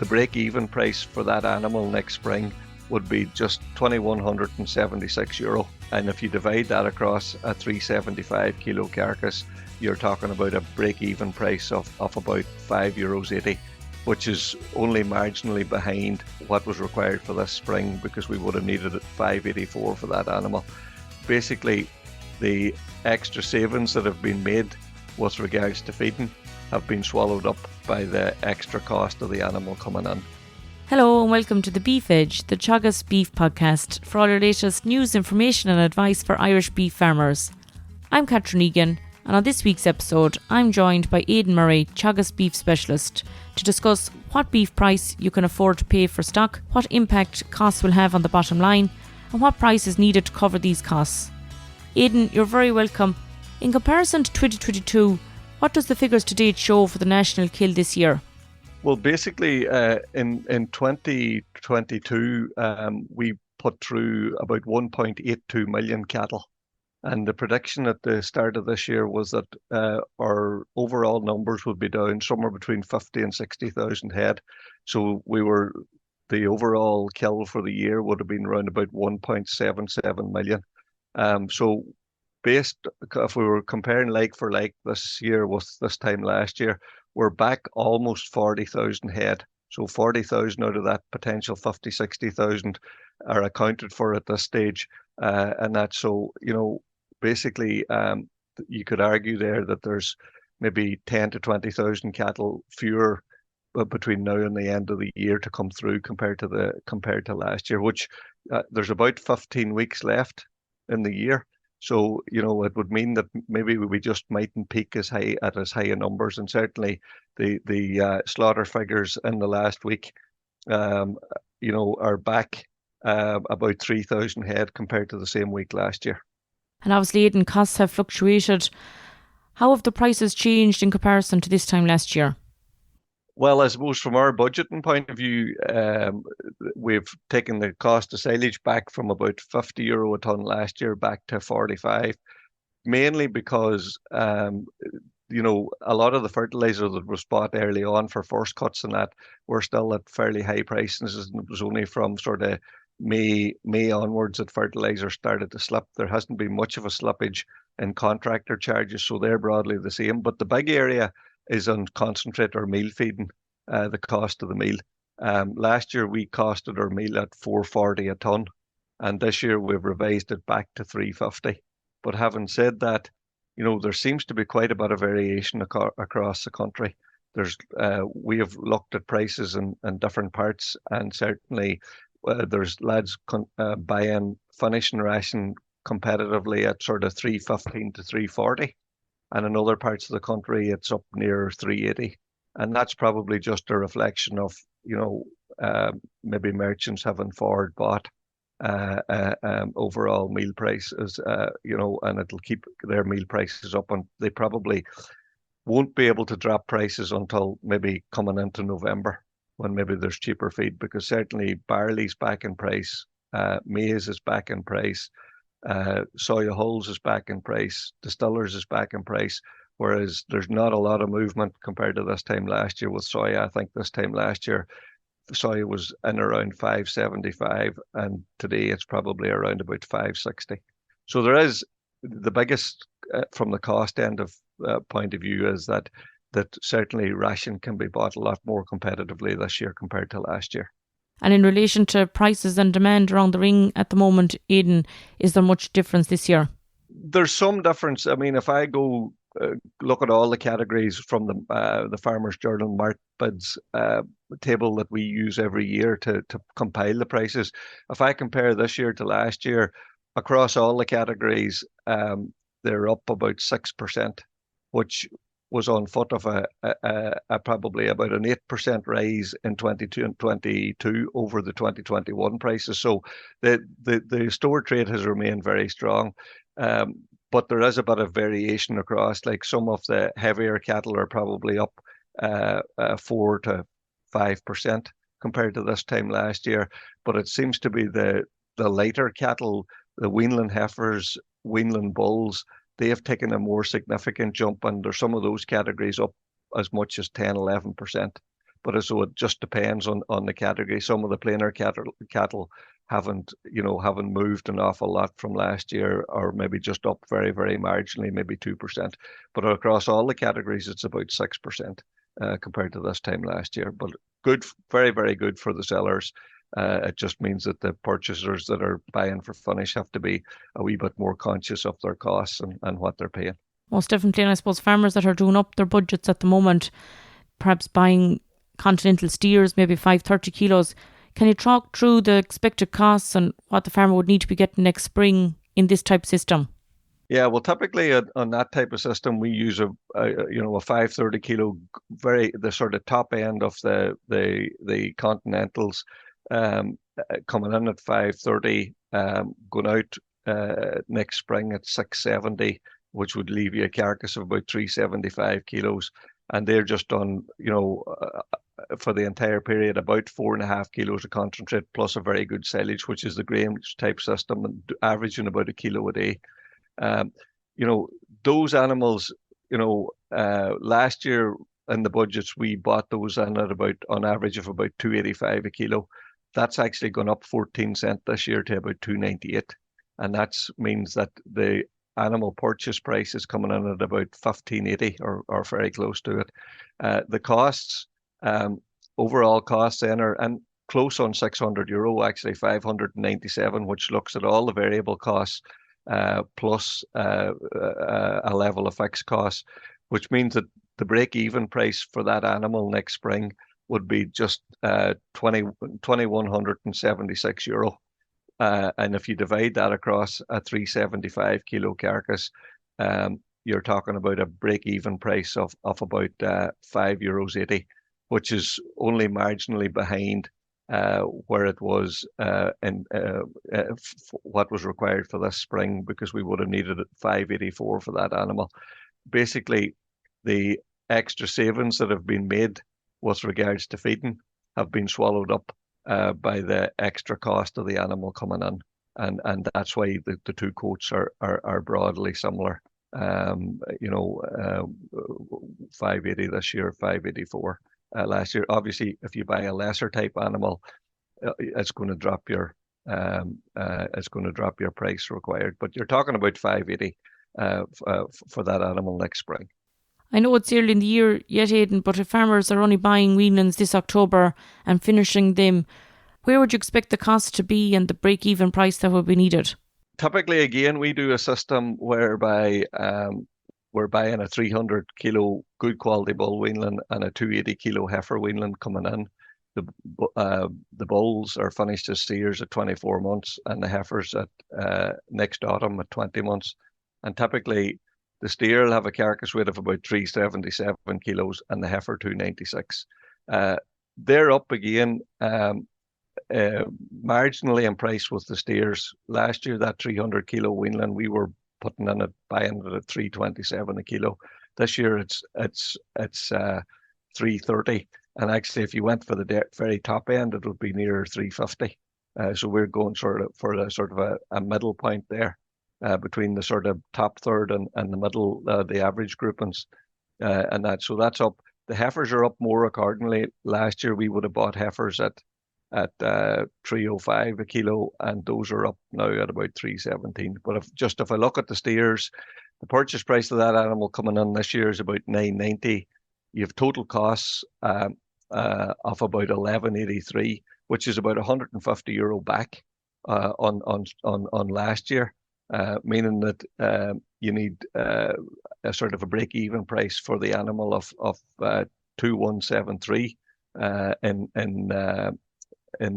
break-even price for that animal next spring would be just €2,176. And if you divide that across a 375 kilo carcass, you're talking about a break-even price of about €5.80, which is only marginally behind what was required for this spring, because we would have needed $5.84 for that animal. Basically, the extra savings that have been made with regards to feeding have been swallowed up by the extra cost of the animal coming in. Hello and welcome to the Beef Edge, the Teagasc Beef podcast, for all your latest news, information and advice for Irish beef farmers. I'm Catherine Egan, and on this week's episode I'm joined by Aidan Murray, Teagasc Beef Specialist, to discuss what beef price you can afford to pay for stock, what impact costs will have on the bottom line, and what price is needed to cover these costs. Aidan, you're very welcome. In comparison to 2022, what does the figures to date show for the national kill this year? Well, basically, in 2022, we put through about 1.82 million cattle. And the prediction at the start of this year was that our overall numbers would be down somewhere between 50 and 60,000 head. So the overall kill for the year would have been around about 1.77 million. So if we were comparing like for like this year with this time last year, we're back almost 40,000 head. So 40,000 out of that potential 50, 60,000 are accounted for at this stage. And that's so, basically you could argue there that there's maybe 10 to 20,000 cattle fewer between now and the end of the year to come through compared to last year, which there's about 15 weeks left in the year. So, it would mean that maybe we just mightn't peak as high a numbers. And certainly the slaughter figures in the last week, are back about 3,000 head compared to the same week last year. And obviously, Aidan, costs have fluctuated. How have the prices changed in comparison to this time last year? Well, I suppose from our budgeting point of view, we've taken the cost of silage back from about €50 a tonne last year back to 45, mainly because, a lot of the fertiliser that was bought early on for first cuts and that were still at fairly high prices, and it was only from sort of May onwards that fertiliser started to slip. There hasn't been much of a slippage in contractor charges, so they're broadly the same. But the big area is on concentrate or meal feeding, the cost of the meal. Last year we costed our meal at $4.40 a tonne, and this year we've revised it back to $3.50. But having said that, there seems to be quite a bit of variation across the country. We have looked at prices in different parts, and certainly there's lads buying finishing ration competitively at sort of $3.15 to $3.40. And in other parts of the country, it's up near $3.80. And that's probably just a reflection of, maybe merchants having forward bought overall meal prices, and it'll keep their meal prices up. And they probably won't be able to drop prices until maybe coming into November, when maybe there's cheaper feed, because certainly barley's back in price, maize is back in price. Soya hulls is back in price, distillers is back in price, whereas there's not a lot of movement compared to this time last year with soya. I think this time last year, soya was in around 575, and today it's probably around about 560. So there is the biggest, from the cost end of point of view, is that certainly ration can be bought a lot more competitively this year compared to last year. And in relation to prices and demand around the ring at the moment, Aidan, is there much difference this year? There's some difference. I mean, if I go look at all the categories from the Farmers Journal Mart Bids table that we use every year to compile the prices, if I compare this year to last year, across all the categories, they're up about 6%, which was on foot of a probably about an 8% rise in 2022 over the 2021 prices. So the store trade has remained very strong, but there is a bit of variation across. Like some of the heavier cattle are probably up 4 to 5% compared to this time last year, but it seems to be the lighter cattle, the weanling heifers, weanling bulls, they have taken a more significant jump, and there's some of those categories up as much as 10, 11%. But so it just depends on the category. Some of the plainer cattle haven't moved an awful lot from last year, or maybe just up very, very marginally, maybe 2%. But across all the categories, it's about 6% compared to this time last year. But good, very, very good for the sellers. It just means that the purchasers that are buying for finish have to be a wee bit more conscious of their costs and what they're paying. Most definitely, and I suppose farmers that are doing up their budgets at the moment, perhaps buying continental steers, maybe 530 kilos. Can you talk through the expected costs and what the farmer would need to be getting next spring in this type of system? Yeah, well, typically on that type of system, we use a 530 kilo, the sort of top end of the continentals, coming in at 530, going out next spring at 670, which would leave you a carcass of about 375 kilos. And they're just on, for the entire period, about 4.5 kilos of concentrate plus a very good silage, which is the grains type system, and averaging about a kilo a day. Those animals, last year in the budgets, we bought those in at on average of about 285 a kilo. That's actually gone up 14 cents this year to about 298. And that means that the animal purchase price is coming in at about 1580 or very close to it. The costs, overall costs then are and close on €600, actually 597, which looks at all the variable costs plus a level of fixed costs, which means that the break-even price for that animal next spring would be just €2,176. And if you divide that across a 375 kilo carcass, you're talking about a break-even price of about €5.80, which is only marginally behind where it was what was required for this spring, because we would have needed $5.84 for that animal. Basically, the extra savings that have been made with regards to feeding have been swallowed up by the extra cost of the animal coming in, and that's why the two quotes are broadly similar. 580 this year, 584 last year. Obviously, if you buy a lesser type animal, it's going to drop your price required. But you're talking about 580 for that animal next spring. I know it's early in the year yet, Aidan, but if farmers are only buying weanlings this October and finishing them, where would you expect the cost to be and the break-even price that would be needed? Typically, again, we do a system whereby we're buying a 300 kilo good quality bull weanling and a 280 kilo heifer weanling coming in. The bulls are finished as steers at 24 months and the heifers at next autumn at 20 months. And typically, the steer will have a carcass weight of about 377 kilos and the heifer 296. They're up again marginally in price with the steers. Last year, that 300 kilo weanling, we were putting in buying it at 327 a kilo. This year, it's 330. And actually, if you went for the very top end, it would be near 350. So we're going for a middle point there. Between the sort of top third and the middle, the average groupings, and that's up. The heifers are up more accordingly. Last year we would have bought heifers at 305 a kilo, and those are up now at about 317. But if I look at the steers, the purchase price of that animal coming in this year is about 990. You have total costs of about 1183, which is about €150 back on last year. Meaning that you need a sort of a break-even price for the animal of 2173 in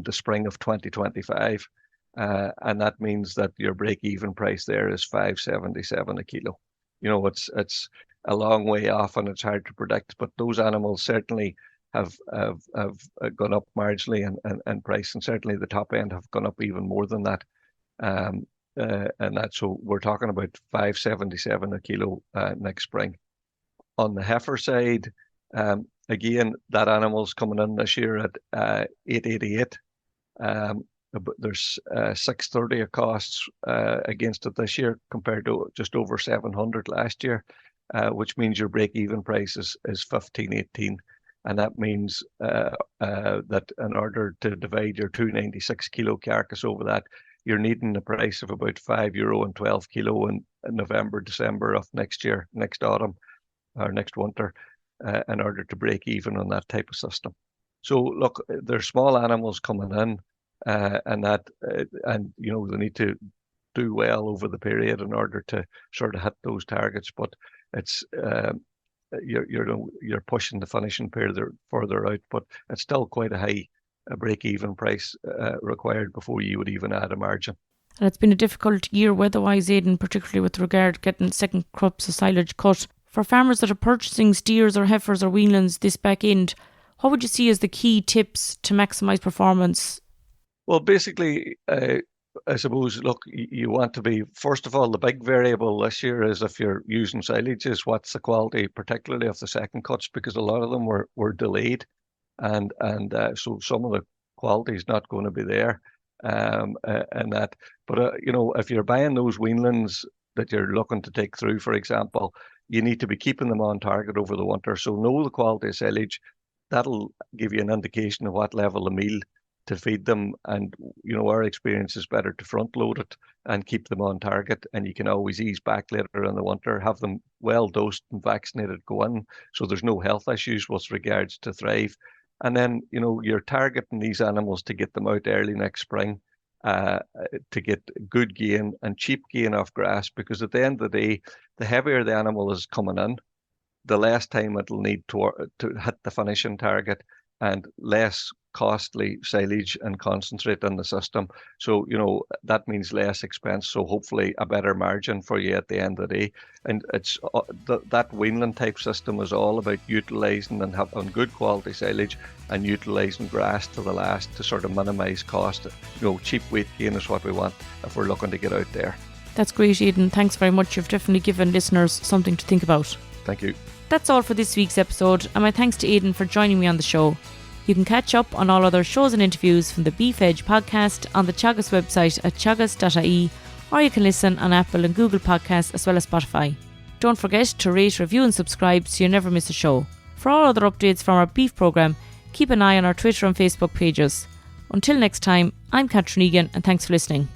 the spring of 2025, and that means that your break-even price there is 577 a kilo. It's a long way off and it's hard to predict, but those animals certainly have gone up marginally in price, and certainly the top end have gone up even more than that. And that's so we're talking about 577 a kilo next spring. On the heifer side, again, that animal's coming in this year at 888. There's 630 of costs against it this year compared to just over 700 last year, which means your break-even price is 1518. and that means that in order to divide your 296 kilo carcass over that, you're needing a price of about €5 and 12 kilo in November, December of next year, next autumn or next winter, in order to break even on that type of system. So look, there's small animals coming in, and they need to do well over the period in order to sort of hit those targets. But it's you're pushing the finishing period further out, but it's still quite a high break-even price required before you would even add a margin. And it's been a difficult year weather-wise, Aidan, particularly with regard to getting second crops of silage cut. For farmers that are purchasing steers or heifers or weanlings this back end, what would you see as the key tips to maximise performance? Well, basically, I suppose, look, you want to be, first of all, the big variable this year is if you're using silage is what's the quality, particularly of the second cuts, because a lot of them were delayed. And so some of the quality is not going to be there, and that. But if you're buying those weanlings that you're looking to take through, for example, you need to be keeping them on target over the winter. So know the quality of silage. That'll give you an indication of what level of meal to feed them. And our experience is better to front load it and keep them on target. And you can always ease back later in the winter, have them well dosed and vaccinated going, so there's no health issues with regards to thrive. And then, you're targeting these animals to get them out early next spring, to get good gain and cheap gain off grass, because at the end of the day, the heavier the animal is coming in, the less time it'll need to hit the finishing target, and less costly silage and concentrate in the system. So, that means less expense. So hopefully a better margin for you at the end of the day. And it's that weanling type system is all about utilising and having good quality silage and utilising grass to the last to sort of minimise cost. Cheap weight gain is what we want if we're looking to get out there. That's great, Aidan. Thanks very much. You've definitely given listeners something to think about. Thank you. That's all for this week's episode, and my thanks to Aidan for joining me on the show. You can catch up on all other shows and interviews from the Beef Edge podcast on the Teagasc website at teagasc.ie, or you can listen on Apple and Google Podcasts as well as Spotify. Don't forget to rate, review and subscribe so you never miss a show. For all other updates from our beef programme, keep an eye on our Twitter and Facebook pages. Until next time, I'm Catherine Egan, and thanks for listening.